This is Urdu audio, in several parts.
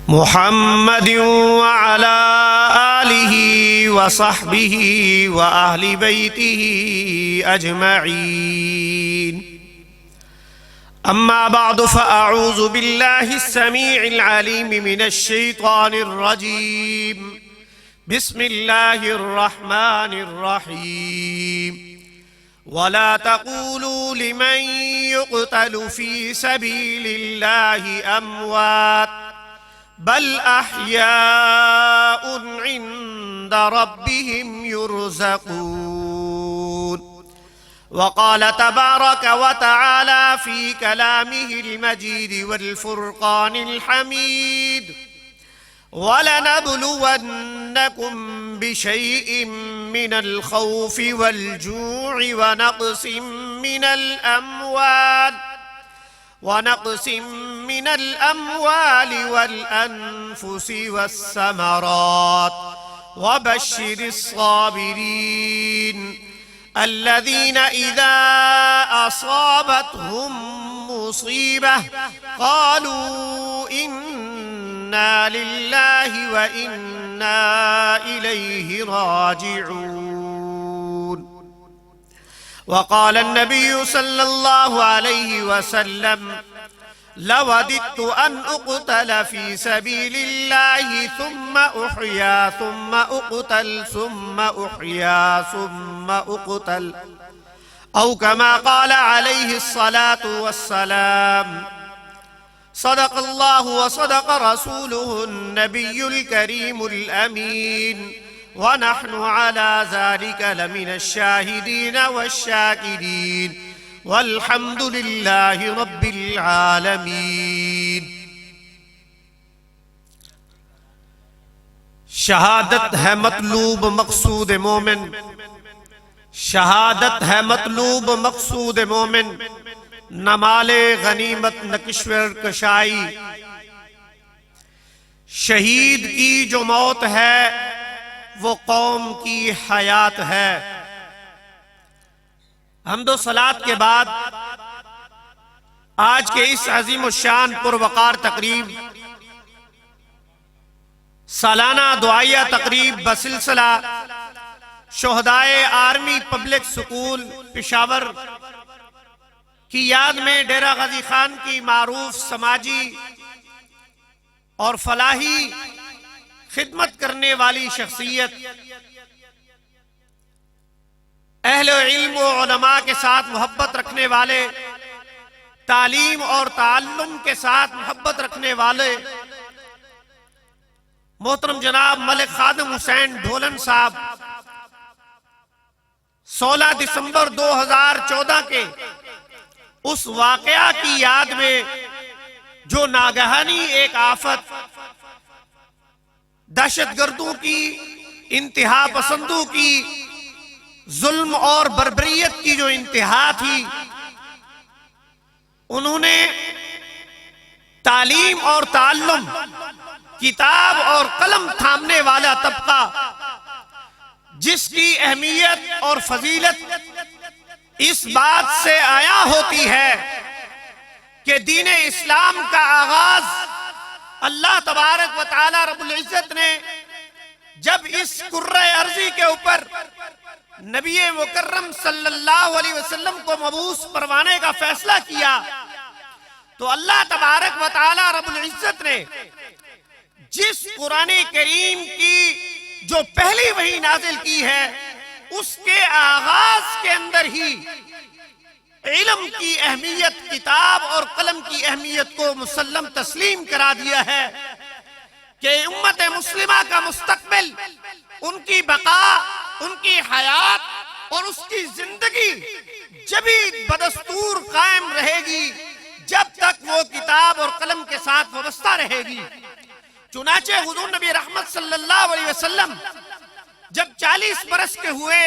محمد وعلى آله وصحبه وأهل بيته أجمعين. أما بعد، فأعوذ بالله السميع العليم من الشيطان الرجيم. بسم الله الرحمن الرحيم. ولا تقولوا لمن يقتل في سبيل الله أموات بل أحياء عند ربهم يرزقون. وقال تبارك وتعالى في كلامه المجيد والفرقان الحميد: وَلَنَبْلُوَنَّكُمْ بِشَيْءٍ مِّنَ الْخَوْفِ وَالْجُوعِ ونقص من الأموال والأنفس والثمرات وبشر الصابرين الذين إذا أصابتهم مصيبة قالوا إنا لله وإنا إليه راجعون. وقال النبي صلى الله عليه وسلم: لوددت أن أقتل في سبيل الله ثم أحيا ثم أقتل ثم أحيا ثم أقتل، أو كما قال عليه الصلاة والسلام. صدق الله وصدق رسوله النبي الكريم الأمين، ونحن على ذلك لمن الشاهدين والشاكرين، والحمد لله رب العالمین. شہادت ہے مطلوب مقصود مومن، شہادت ہے مطلوب مقصود مومن، نہ مال غنیمت نہ کشور کشائی. شہید کی جو موت ہے وہ قوم کی حیات ہے. حمد و صلات کے بعد آج کے اس عظیم الشان پروقار تقریب، سالانہ دعائیہ تقریب بسلسلہ شہدائے آرمی پبلک سکول پشاور کی یاد میں ڈیرہ غازی خان کی معروف سماجی اور فلاحی خدمت کرنے والی شخصیت، اہل علم و علماء کے ساتھ محبت رکھنے والے، تعلیم اور تعلم کے ساتھ محبت رکھنے والے محترم جناب ملک خادم حسین ڈھولن صاحب 16 دسمبر 2014 کے اس واقعہ کی یاد میں جو ناگہانی ایک آفت، دہشت گردوں کی، انتہا پسندوں کی ظلم اور بربریت کی جو انتہا تھی، انہوں نے تعلیم اور تعلم، کتاب اور قلم تھامنے والا طبقہ، جس کی اہمیت اور فضیلت اس بات سے آیا ہوتی ہے کہ دین اسلام کا آغاز اللہ تبارک و تعالی رب العزت نے جب اس کرۂ ارضی کے اوپر نبی مکرم صلی اللہ علیہ وسلم کو مبعوث پروانے کا فیصلہ کیا، تو اللہ تبارک و تعالی رب العزت نے جس قرآن کریم کی جو پہلی وحی نازل کی ہے، اس کے آغاز کے اندر ہی علم کی اہمیت، کتاب اور قلم کی اہمیت کو مسلم تسلیم کرا دیا ہے کہ امت مسلمہ کا مستقبل، ان کی بقا، ان کی حیات اور اس کی زندگی جبھی بدستور قائم رہے گی جب تک وہ کتاب اور قلم کے ساتھ وابستہ رہے گی. چنانچہ حضور نبی رحمت صلی اللہ علیہ وسلم جب 40 برس کے ہوئے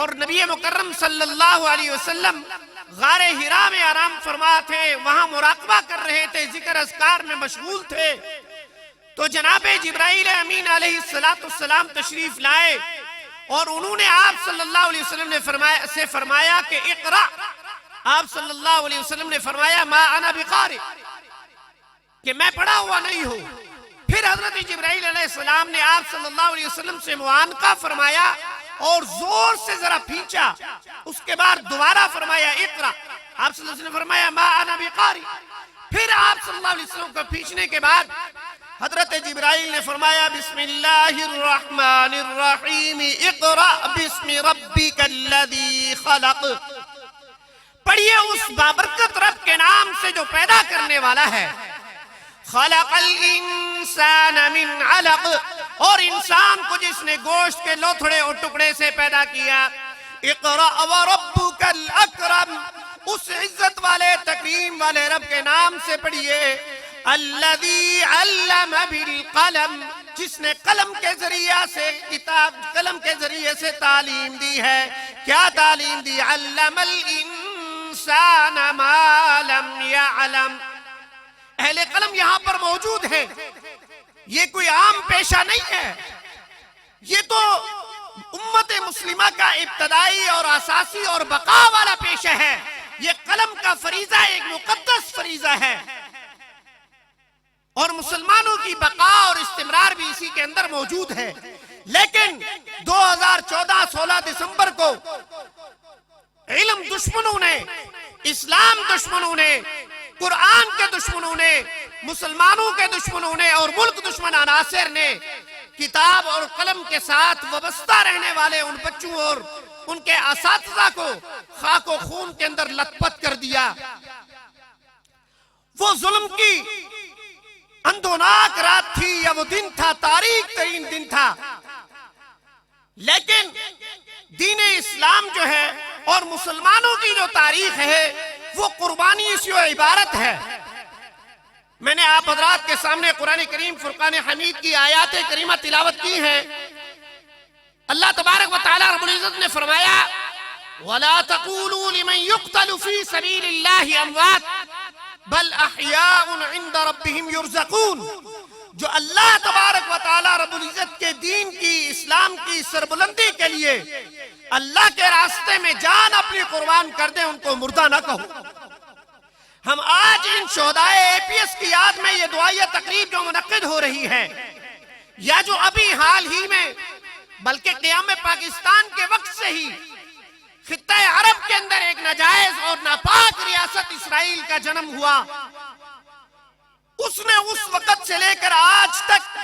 اور نبی مکرم صلی اللہ علیہ وسلم غار حرا میں آرام فرما تھے، وہاں مراقبہ کر رہے تھے، ذکر اذکار میں مشغول تھے، تو جناب جبرائیل امین علیہ السلام تشریف لائے اور انہوں نے آپ صلی اللہ علیہ وسلم نے فرمایا کہ اقرأ. آپ صلی اللہ علیہ وسلم نے فرمایا ما انا بقارئ، کہ میں پڑھا ہوا نہیں ہوں. حضرت جبرائیل علیہ السلام نے آپ صلی اللہ علیہ وسلم سے معانقہ فرمایا اور زور سے ذرا پھینچا، اس کے بعد دوبارہ فرمایا اقرا، آپ صلی اللہ علیہ وسلم نے فرمایا ما انا بقاری، پھر آپ صلی اللہ علیہ وسلم کو پھینچنے کے بعد حضرت جبرائیل نے فرمایا بسم اللہ الرحمن الرحیم اقرا بسم ربک الذی خلق، پڑھیے اس بابرکت رب کے نام سے جو پیدا کرنے والا ہے، خلق الانسان من علق، اور انسان کو جس نے گوشت کے لوتھڑے اور ٹکڑے سے پیدا کیا، اقرا وربک الاکرم، اس عزت والے تکریم والے رب کے نام سے پڑھیے، الذی علم بالقلم، جس نے قلم کے ذریعے سے قلم کے ذریعے سے تعلیم دی ہے، کیا تعلیم دی؟ علم الانسان ما لم یعلم، اہل قلم یہاں پر موجود ہیں، یہ کوئی عام پیشہ نہیں ہے، یہ تو امت مسلمہ کا ابتدائی اور اساسی اور بقا والا پیشہ ہے، یہ قلم کا فریضہ ایک مقدس فریضہ ہے، اور مسلمانوں کی بقا اور استمرار بھی اسی کے اندر موجود ہے۔ لیکن 2014 16 دسمبر کو علم دشمنوں نے، اسلام دشمنوں نے، قرآن کے دشمنوں نے، مسلمانوں کے دشمنوں نے اور ملک دشمن عناصر نے کتاب اور قلم کے ساتھ وابستہ رہنے والے ان بچوں اور ان کے اساتذہ کو خاک و خون کے اندر لت پت کر دیا۔ وہ ظلم کی اندھوناک رات تھی یا وہ دن تھا، تاریخ ترین دن تھا، لیکن دین اسلام جو ہے اور مسلمانوں کی جو تاریخ ہے وہ قربانی سے عبارت ہے۔ میں نے آپ حضرات کے سامنے قرآن کریم فرقان حمید کی آیات کریمہ تلاوت کی ہے۔ اللہ تبارک و تعالی رب العزت نے فرمایا وَلَا تَقُولُوا لِمَنْ يُقْتَلُ فِي سَبِيلِ اللَّهِ أَمْوَاتٌ بَلْ أَحْيَاءٌ عِنْدَ رَبِّهِمْ يُرْزَقُونَ، جو اللہ تبارک و تعالی رب العزت کے دین کی، اسلام کی سربلندی کے لیے اللہ کے راستے میں جان اپنی قربان کر دیں، ان کو مردہ نہ کہو۔ ہم آج ان شہدائے اے پی ایس کی یاد میں یہ دعائیہ تقریب جو منعقد ہو رہی ہے، یا جو ابھی حال ہی میں بلکہ قیام پاکستان کے وقت سے ہی خطہ عرب کے اندر ایک ناجائز اور ناپاک ریاست اسرائیل کا جنم ہوا، اس نے اس وقت سے لے کر آج تک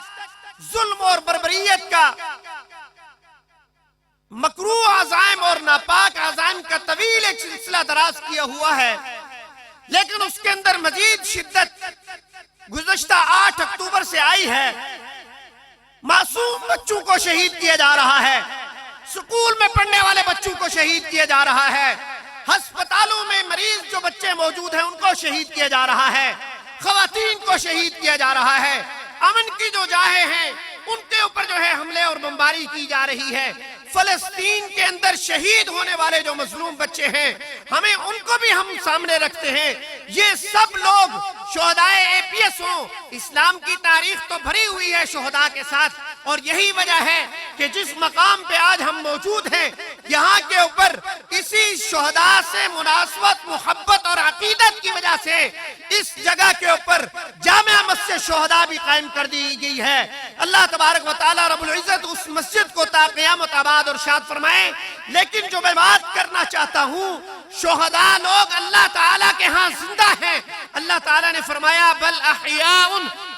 ظلم اور بربریت کا مکروہ عزائم اور ناپاک عزائم کا طویل ایک سلسلہ دراز کیا ہوا ہے، لیکن اس کے اندر مزید شدت گزشتہ 8 اکتوبر سے آئی ہے۔ معصوم بچوں کو شہید کیا جا رہا ہے، سکول میں پڑھنے والے بچوں کو شہید کیا جا رہا ہے، ہسپتالوں میں مریض جو بچے موجود ہیں ان کو شہید کیا جا رہا ہے، خواتین کو شہید کیا جا رہا ہے، امن کی جو جاہیں ہیں ان کے اوپر جو ہے حملے اور بمباری کی جا رہی ہے۔ فلسطین کے اندر شہید ہونے والے جو مظلوم بچے ہیں ہمیں ان کو بھی ہم سامنے رکھتے ہیں، یہ سب لوگ شہدائے اے پی ایس ہوں، اسلام کی تاریخ تو بھری ہوئی ہے شہداء کے ساتھ، اور یہی وجہ ہے کہ جس مقام پہ آج ہم موجود ہیں یہاں کے اوپر اسی شہداء سے مناسبت، محبت اور عقیدت کی وجہ سے اس جگہ کے اوپر جامع مسجد شہداء بھی قائم کر دی گئی ہے۔ اللہ تبارک و تعالی رب العزت اس مسجد کو تا قیامت آباد اور شاد فرمائے۔ لیکن جو میں بات کرنا چاہتا ہوں، شہداء لوگ اللہ تعالیٰ کے ہاں زندہ ہیں۔ اللہ تعالیٰ نے فرمایا بل احیاء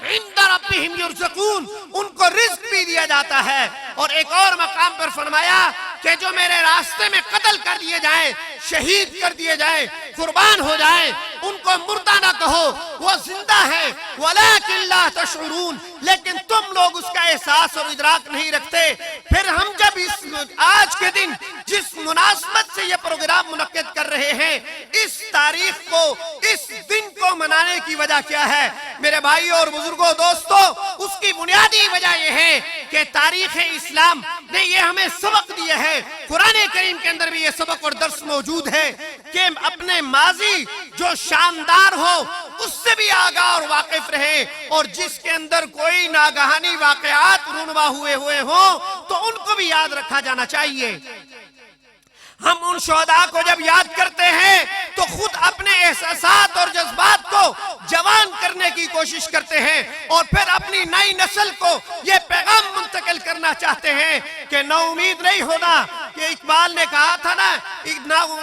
عند ربهم یرزقون، ان کو رزق بھی دیا جاتا ہے، اور ایک اور مقام پر فرمایا کہ جو میرے راستے میں قتل کر دیے جائیں، شہید کر دیے جائیں، قربان ہو جائیں، ان کو مردہ نہ کہو، وہ زندہ ہے ولیکن لا تشعرون، لیکن تم لوگ اس کا احساس اور ادراک نہیں رکھتے۔ پھر ہم جب اس آج کے دن جس مناسبت سے یہ پروگرام منعقد کر رہے ہیں، اس تاریخ کو، اس دن کو منانے کی وجہ کیا ہے میرے بھائی اور بزرگوں دوستو؟ اس کی بنیادی وجہ یہ ہے کہ تاریخ اسلام نے یہ ہمیں سبق دیا ہے، قرآن کریم کے اندر بھی یہ سبق اور درس موجود ہے کہ اپنے ماضی جو شاندار ہو اس سے بھی آگاہ اور واقف رہے، اور جس کے اندر کوئی ناگہانی واقعات رونما ہوئے ہوں تو ان کو بھی یاد رکھا جانا چاہیے۔ ہم ان شہداء کو جب یاد کرتے ہیں تو خود اپنے احساسات اور جذبات کو جوان کرنے کی کوشش کرتے ہیں اور پھر اپنی نئی نسل کو یہ پیغام منتقل کرنا چاہتے ہیں کہ نا امید نہیں ہونا. کہ اقبال نے کہا تھا نا،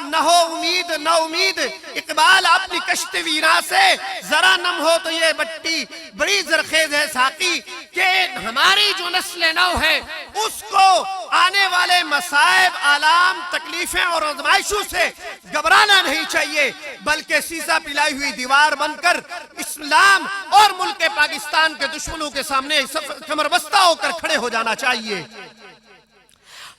نہ ہو امید نہ امید اقبال اپنی کشت ویراں سے، ذرا نم ہو تو یہ بٹی بڑی زرخیز ہے ساقی. کہ ہماری جو نسل نو ہے اس کو آنے والے مصائب، آلام، تکلیفیں اور آزمائشوں سے گھبرانا نہیں چاہیے، بلکہ سیسا پلائی ہوئی دیوار بن کر اسلام اور ملک پاکستان کے دشمنوں کے سامنے کمر بستہ ہو کر کھڑے ہو جانا چاہیے.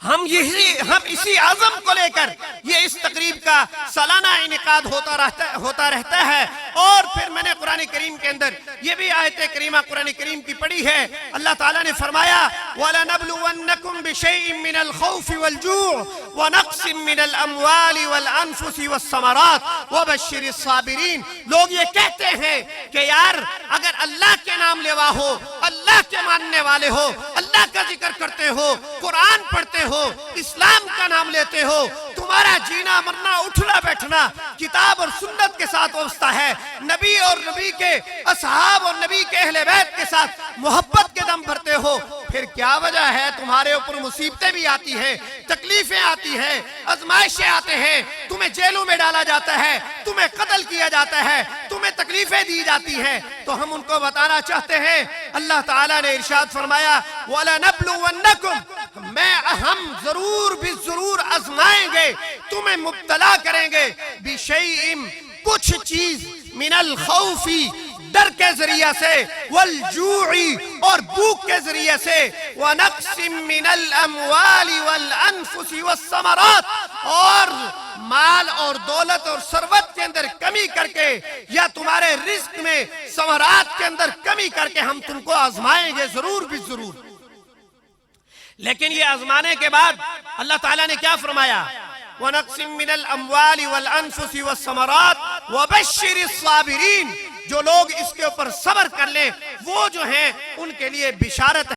ہم اسی عزم کو لے کر یہ اس تقریب کا سالانہ انعقاد ہوتا رہتا ہے. اور پھر میں نے قرآن کریم کے اندر یہ بھی آیت کریمہ قرآن کریم کی پڑھی ہے. اللہ تعالیٰ نے فرمایا وَلَنَبْلُوَنَّكُمْ بِشَيْءٍ مِّنَ الْخَوْفِ وَالْجُوعِ وَنَقْصٍ مِّنَ الْأَمْوَالِ وَالْأَنفُسِ وَالثَّمَرَاتِ وَبَشِّرِ الصَّابِرِينَ. لوگ یہ کہتے ہیں کہ یار اگر اللہ کے نام لیوا ہو، اللہ کے ماننے والے ہو، اللہ کا ذکر کرتے ہو، قرآن پڑھتے ہو، اسلام کا نام لیتے ہو، تمہارا جینا مرنا اٹھنا بیٹھنا کتاب اور سنت کے ساتھ وابستہ ہے، نبی اور نبی کے اصحاب اور نبی کے اہل بیت کے ساتھ محبت کے دم بھرتے ہو، پھر کیا وجہ ہے تمہارے اوپر مصیبتیں بھی آتی ہیں، تکلیفیں آتی ہیں، آزمائشیں آتے ہیں، تمہیں جیلوں میں ڈالا جاتا ہے، تمہیں قتل کیا جاتا ہے، تمہیں تکلیفیں دی جاتی ہیں؟ تو ہم ان کو بتانا چاہتے ہیں. اللہ تعالیٰ نے ارشاد فرمایا وَلَنَبْلُوَنَّكُمْ، ہم ضرور بھی ضرور آزمائیں گے، تمہیں مبتلا کریں گے، بِشَيْءٍ کچھ چیز، من الخوف ڈر کے ذریعہ سے، والجوع اور بھوک کے ذریعے سے، وَنَقْصٍ مِّنَ الْأَمْوَالِ وَالْأَنفُسِ وَالثَّمَرَاتِ اور مال اور دولت اور ثروت کے اندر کمی کر کے، یا تمہارے رزق میں ثمرات کے اندر کمی کر کے ہم تم کو آزمائیں گے ضرور بھی ضرور. لیکن یہ آزمانے کے بعد اللہ تعالیٰ نے کیا فرمایا؟ وَنَقْصٍ مِّنَ الْأَمْوَالِ وَالْأَنفُسِ وَالثَّمَرَاتِ وَبَشِّرِ الصَّابِرِينَ. جو لوگ اس کے اوپر صبر کر لیں وہ جو ہیں ان کے لیے بشارت